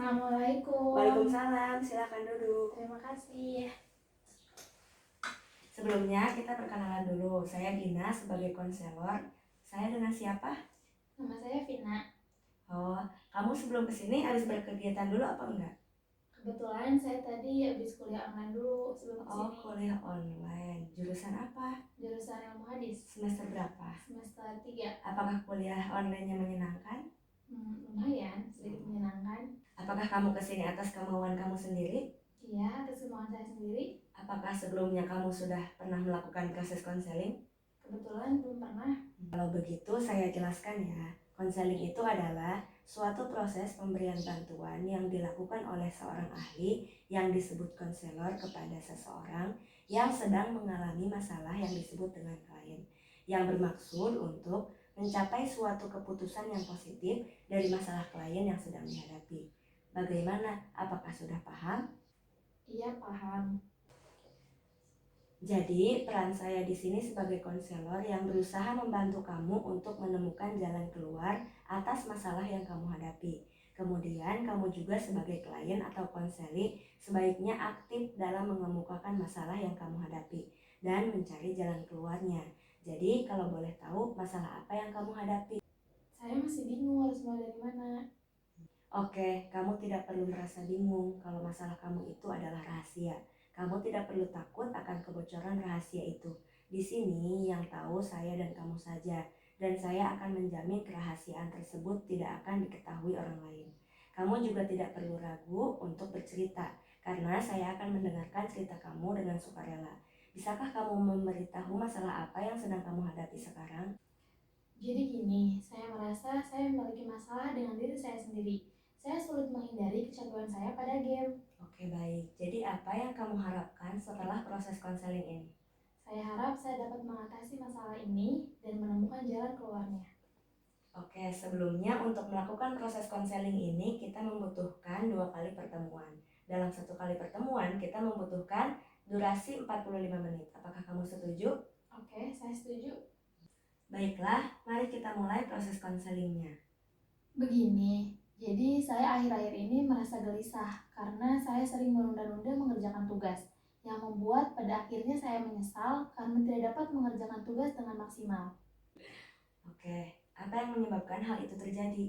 Assalamualaikum. Waalaikumsalam, silakan duduk. Terima kasih. Sebelumnya kita perkenalan dulu. Saya Gina sebagai konselor. Saya dengan siapa? Nama saya Vina. Oh, kamu sebelum kesini habis berkegiatan dulu apa enggak? Kebetulan saya tadi habis kuliah online dulu sebelum Oh, kesini. kuliah online. Jurusan apa? Jurusan ilmu hadis. Semester berapa? Semester 3. Apakah kuliah online-nya menyenangkan? Lumayan, sedikit menyenangkan. Apakah kamu kesini atas kemauan kamu sendiri? Iya, atas kemauan saya sendiri. Apakah sebelumnya kamu sudah pernah melakukan proses konseling? Kebetulan belum pernah. Kalau begitu saya jelaskan ya. Konseling itu adalah suatu proses pemberian bantuan yang dilakukan oleh seorang ahli yang disebut konselor kepada seseorang yang sedang mengalami masalah yang disebut dengan klien, yang bermaksud untuk mencapai suatu keputusan yang positif dari masalah klien yang sedang dihadapi. Bagaimana? Apakah sudah paham? Iya, paham. Jadi, peran saya di sini sebagai konselor yang berusaha membantu kamu untuk menemukan jalan keluar atas masalah yang kamu hadapi. Kemudian, kamu juga sebagai klien atau konseli sebaiknya aktif dalam mengemukakan masalah yang kamu hadapi dan mencari jalan keluarnya. Jadi, kalau boleh tahu masalah apa yang kamu hadapi? Saya masih bingung harus mulai dari mana. Oke, kamu tidak perlu merasa bingung kalau masalah kamu itu adalah rahasia. Kamu tidak perlu takut akan kebocoran rahasia itu. Di sini yang tahu saya dan kamu saja, dan saya akan menjamin kerahasiaan tersebut tidak akan diketahui orang lain. Kamu juga tidak perlu ragu untuk bercerita, karena saya akan mendengarkan cerita kamu dengan sukarela. Bisakah kamu memberitahu masalah apa yang sedang kamu hadapi sekarang? Jadi gini, saya merasa saya memiliki masalah dengan diri saya sendiri. Saya sulit menghindari kecanduan saya pada game. Oke, baik. Jadi apa yang kamu harapkan setelah proses konseling ini? Saya harap saya dapat mengatasi masalah ini dan menemukan jalan keluarnya. Oke, sebelumnya untuk melakukan proses konseling ini kita membutuhkan 2 kali pertemuan. Dalam 1 kali pertemuan kita membutuhkan durasi 45 menit. Apakah kamu setuju? Oke, saya setuju. Baiklah, mari kita mulai proses konselingnya. Begini, jadi saya akhir-akhir ini merasa gelisah karena saya sering menunda-nunda mengerjakan tugas, yang membuat pada akhirnya saya menyesal karena tidak dapat mengerjakan tugas dengan maksimal. Oke, apa yang menyebabkan hal itu terjadi?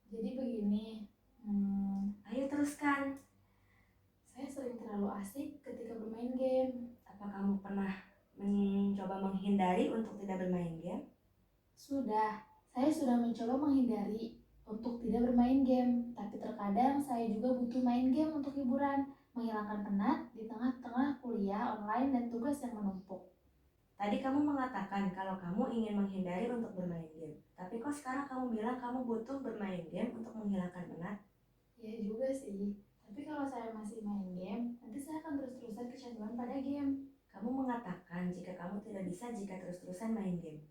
Jadi begini, Ayo teruskan. saya sering terlalu asik ketika bermain game. Apa kamu pernah mencoba menghindari untuk tidak bermain game? Saya sudah mencoba menghindari untuk tidak bermain game, tapi terkadang saya juga butuh main game untuk hiburan, menghilangkan penat di tengah-tengah kuliah online dan tugas yang menumpuk. Tadi kamu mengatakan kalau kamu ingin menghindari untuk bermain game. Tapi kok sekarang kamu bilang kamu butuh bermain game untuk menghilangkan penat? Ya juga sih, tapi kalau saya masih main game, nanti saya akan terus-terusan kecanduan pada game. Kamu mengatakan jika kamu tidak bisa jika terus-terusan main game.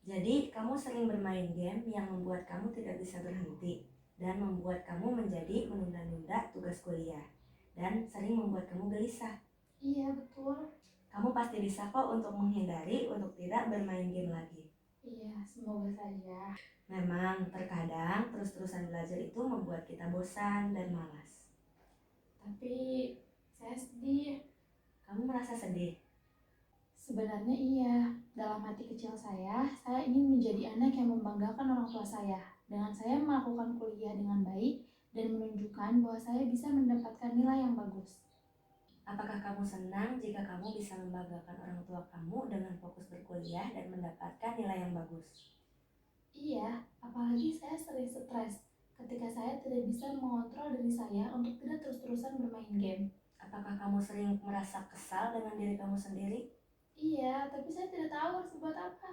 Jadi, kamu sering bermain game yang membuat kamu tidak bisa berhenti dan membuat kamu menjadi menunda-nunda tugas kuliah dan sering membuat kamu gelisah. Iya, betul. Kamu pasti bisa kok untuk menghindari untuk tidak bermain game lagi. Iya, semoga saja. Memang terkadang terus-terusan belajar itu membuat kita bosan dan malas. Tapi saya sedih. Kamu merasa sedih? Sebenarnya iya, dalam hati kecil saya ingin menjadi anak yang membanggakan orang tua saya. Dengan saya melakukan kuliah dengan baik dan menunjukkan bahwa saya bisa mendapatkan nilai yang bagus. Apakah kamu senang jika kamu bisa membanggakan orang tua kamu dengan fokus berkuliah dan mendapatkan nilai yang bagus? Iya, apalagi saya sering stres ketika saya tidak bisa mengontrol diri saya untuk tidak terus-terusan bermain game. Apakah kamu sering merasa kesal dengan diri kamu sendiri? Iya, tapi saya tidak tahu harus buat apa.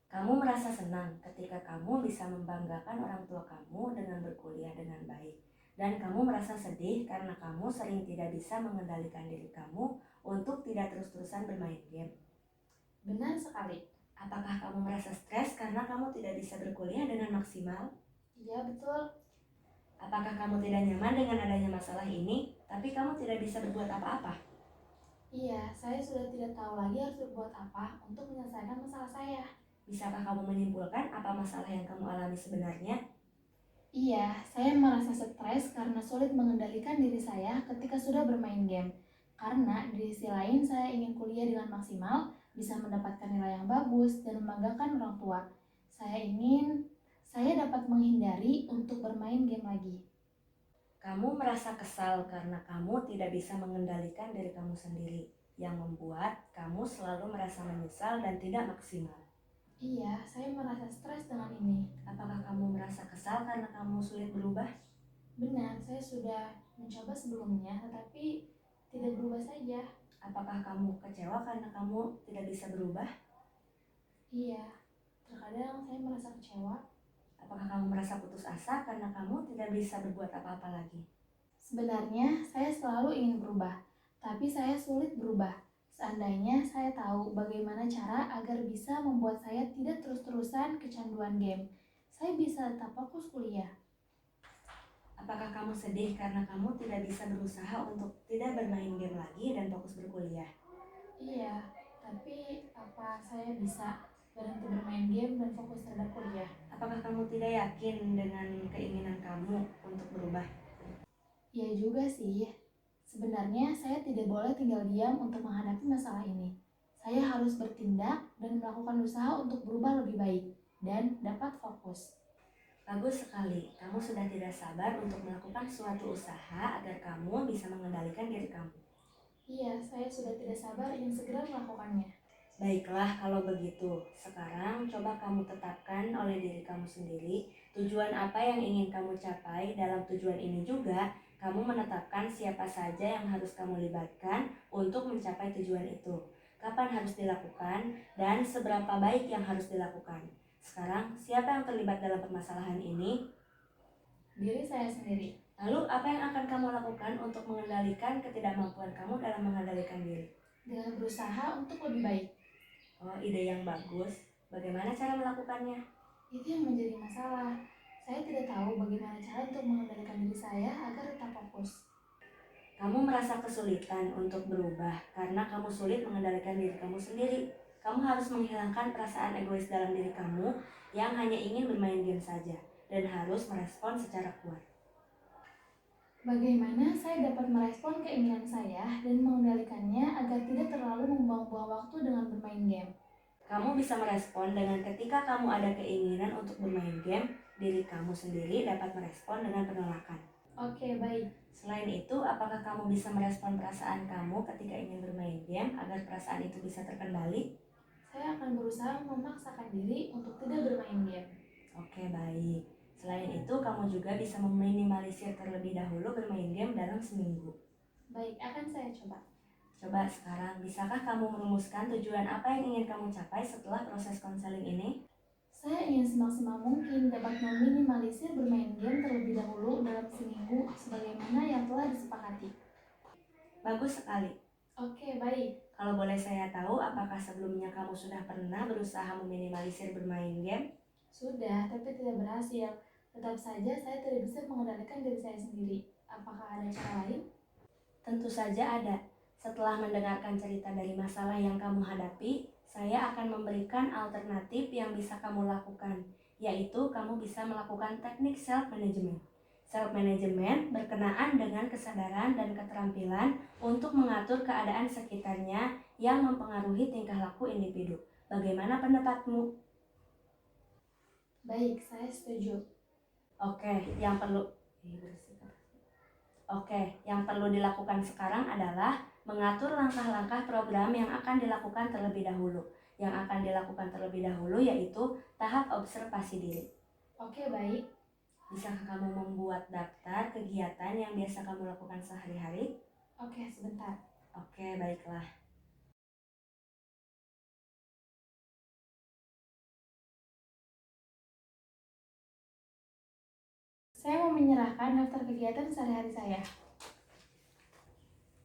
Kamu merasa senang ketika kamu bisa membanggakan orang tua kamu dengan berkuliah dengan baik. Dan kamu merasa sedih karena kamu sering tidak bisa mengendalikan diri kamu untuk tidak terus-terusan bermain game. Benar sekali. Apakah kamu merasa stres karena kamu tidak bisa berkuliah dengan maksimal? Iya, betul. Apakah kamu tidak nyaman dengan adanya masalah ini, tapi kamu tidak bisa berbuat apa-apa? Iya, saya sudah tidak tahu lagi harus berbuat apa untuk menyelesaikan masalah saya. Bisakah kamu menyimpulkan apa masalah yang kamu alami sebenarnya? Iya, saya merasa stres karena sulit mengendalikan diri saya ketika sudah bermain game. Karena di sisi lain saya ingin kuliah dengan maksimal, bisa mendapatkan nilai yang bagus, dan membanggakan orang tua. Saya ingin saya dapat menghindari untuk bermain game lagi. Kamu merasa kesal karena kamu tidak bisa mengendalikan diri kamu sendiri, yang membuat kamu selalu merasa menyesal dan tidak maksimal. Iya, saya merasa stres dengan ini. Apakah kamu merasa kesal karena kamu sulit berubah? Benar, saya sudah mencoba sebelumnya, tetapi tidak berubah saja. Apakah kamu kecewa karena kamu tidak bisa berubah? Iya, terkadang saya merasa kecewa. Apakah kamu merasa putus asa karena kamu tidak bisa berbuat apa-apa lagi? Sebenarnya saya selalu ingin berubah, tapi saya sulit berubah. Seandainya saya tahu bagaimana cara agar bisa membuat saya tidak terus-terusan kecanduan game, saya bisa tetap fokus kuliah. Apakah kamu sedih karena kamu tidak bisa berusaha untuk tidak bermain game lagi dan fokus berkuliah? Iya, tapi apa saya bisa berhenti bermain game dan fokus terhadap kuliah? Apakah kamu tidak yakin dengan keinginan kamu untuk berubah? Iya juga sih. Sebenarnya saya tidak boleh tinggal diam untuk menghadapi masalah ini. Saya harus bertindak dan melakukan usaha untuk berubah lebih baik dan dapat fokus. Bagus sekali, kamu sudah tidak sabar untuk melakukan suatu usaha agar kamu bisa mengendalikan diri kamu. Iya, saya sudah tidak sabar ingin segera melakukannya. Baiklah kalau begitu, sekarang coba kamu tetapkan oleh diri kamu sendiri tujuan apa yang ingin kamu capai. Dalam tujuan ini juga, kamu menetapkan siapa saja yang harus kamu libatkan untuk mencapai tujuan itu. Kapan harus dilakukan dan seberapa baik yang harus dilakukan. Sekarang, siapa yang terlibat dalam permasalahan ini? Diri saya sendiri. Lalu, apa yang akan kamu lakukan untuk mengendalikan ketidakmampuan kamu dalam mengendalikan diri? Dengan berusaha untuk lebih baik. Oh, ide yang bagus. Bagaimana cara melakukannya? Itu yang menjadi masalah. Saya tidak tahu bagaimana cara untuk mengendalikan diri saya agar tetap fokus. Kamu merasa kesulitan untuk berubah karena kamu sulit mengendalikan diri kamu sendiri. Kamu harus menghilangkan perasaan egois dalam diri kamu yang hanya ingin bermain game saja dan harus merespon secara kuat. Bagaimana saya dapat merespon keinginan saya dan mengendalikannya agar tidak terlalu membuang-buang waktu dengan bermain game? Kamu bisa merespon dengan ketika kamu ada keinginan untuk bermain game, diri kamu sendiri dapat merespon dengan penolakan. Oke, baik. Selain itu, apakah kamu bisa merespon perasaan kamu ketika ingin bermain game agar perasaan itu bisa terkendali? Saya akan berusaha memaksakan diri untuk tidak bermain game. Oke, baik. Selain itu, kamu juga bisa meminimalisir terlebih dahulu bermain game dalam seminggu. Baik, akan saya coba. Coba sekarang, bisakah kamu merumuskan tujuan apa yang ingin kamu capai setelah proses konseling ini? Saya ingin semaksimal mungkin dapat meminimalisir bermain game terlebih dahulu dalam seminggu sebagaimana yang telah disepakati. Bagus sekali. Oke, baik. Kalau boleh saya tahu, apakah sebelumnya kamu sudah pernah berusaha meminimalisir bermain game? Sudah, tapi tidak berhasil. Tetap saja saya tidak bisa mengendalikan diri saya sendiri. Apakah ada cara lain? Tentu saja ada. Setelah mendengarkan cerita dari masalah yang kamu hadapi, saya akan memberikan alternatif yang bisa kamu lakukan, yaitu kamu bisa melakukan teknik self-management. Self-management berkenaan dengan kesadaran dan keterampilan untuk mengatur keadaan sekitarnya yang mempengaruhi tingkah laku individu. Bagaimana pendapatmu? Baik, saya setuju. Yang perlu dilakukan sekarang adalah mengatur langkah-langkah program yang akan dilakukan terlebih dahulu. Yang akan dilakukan terlebih dahulu yaitu tahap observasi diri. Oke, baik. Bisakah kamu membuat daftar kegiatan yang biasa kamu lakukan sehari-hari? Oke, sebentar. Oke, baiklah. Saya mau menyerahkan daftar kegiatan sehari-hari saya.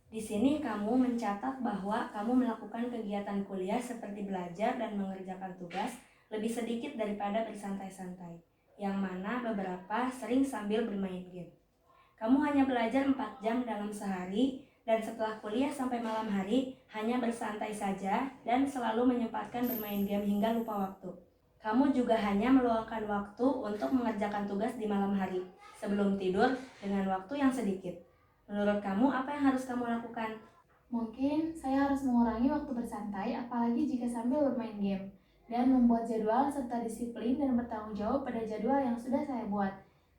Di sini kamu mencatat bahwa kamu melakukan kegiatan kuliah seperti belajar dan mengerjakan tugas lebih sedikit daripada bersantai-santai, yang mana beberapa sering sambil bermain game. Kamu hanya belajar 4 jam dalam sehari, dan setelah kuliah sampai malam hari hanya bersantai saja dan selalu menyempatkan bermain game hingga lupa waktu. Kamu juga hanya meluangkan waktu untuk mengerjakan tugas di malam hari sebelum tidur dengan waktu yang sedikit. Menurut kamu, apa yang harus kamu lakukan? Mungkin saya harus mengurangi waktu bersantai, apalagi jika sambil bermain game, dan membuat jadwal serta disiplin dan bertanggung jawab pada jadwal yang sudah saya buat.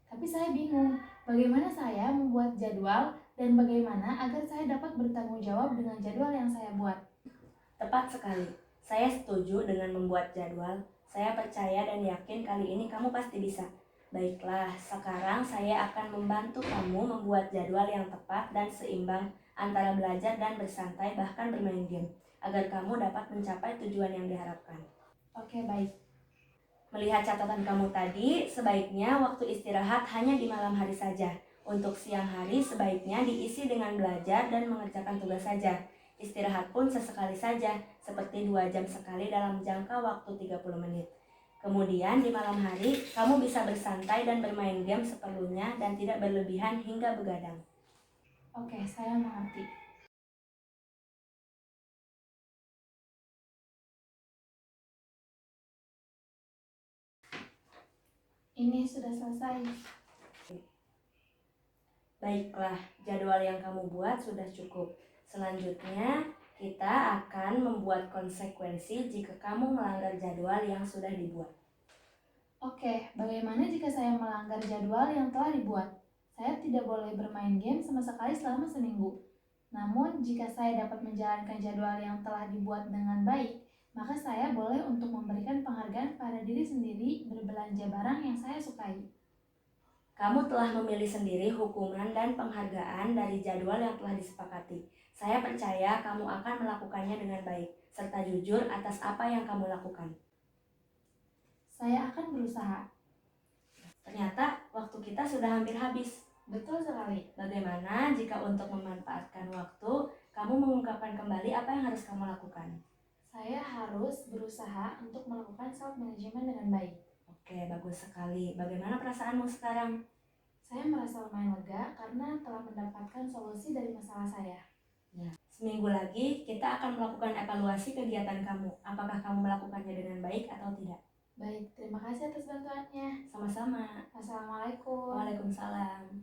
Tapi saya bingung, bagaimana saya membuat jadwal dan bagaimana agar saya dapat bertanggung jawab dengan jadwal yang saya buat. Tepat sekali. Saya setuju dengan membuat jadwal. Saya percaya dan yakin kali ini kamu pasti bisa. Baiklah, sekarang saya akan membantu kamu membuat jadwal yang tepat dan seimbang antara belajar dan bersantai bahkan bermain game, agar kamu dapat mencapai tujuan yang diharapkan. Oke, baik. Melihat catatan kamu tadi, sebaiknya waktu istirahat hanya di malam hari saja. Untuk siang hari sebaiknya diisi dengan belajar dan mengerjakan tugas saja. Istirahat pun sesekali saja, seperti 2 jam sekali dalam jangka waktu 30 menit. Kemudian di malam hari, kamu bisa bersantai dan bermain game seperlunya dan tidak berlebihan hingga begadang. Oke, saya mengerti. Ini sudah selesai. Baiklah, jadwal yang kamu buat sudah cukup. Selanjutnya, kita akan membuat konsekuensi jika kamu melanggar jadwal yang sudah dibuat. Oke, bagaimana jika saya melanggar jadwal yang telah dibuat? Saya tidak boleh bermain game sama sekali selama seminggu. Namun, jika saya dapat menjalankan jadwal yang telah dibuat dengan baik, maka saya boleh untuk memberikan penghargaan pada diri sendiri berbelanja barang yang saya sukai. Kamu telah memilih sendiri hukuman dan penghargaan dari jadwal yang telah disepakati. Saya percaya kamu akan melakukannya dengan baik, serta jujur atas apa yang kamu lakukan. Saya akan berusaha. Ternyata waktu kita sudah hampir habis. Betul sekali. Bagaimana jika untuk memanfaatkan waktu, kamu mengungkapkan kembali apa yang harus kamu lakukan? Saya harus berusaha untuk melakukan self management dengan baik. Oke, bagus sekali. Bagaimana perasaanmu sekarang? Saya merasa lumayan lega karena telah mendapatkan solusi dari masalah saya. Ya. Seminggu lagi kita akan melakukan evaluasi kegiatan kamu. Apakah kamu melakukannya dengan baik atau tidak? Baik, terima kasih atas bantuannya. Sama-sama. Assalamualaikum. Waalaikumsalam.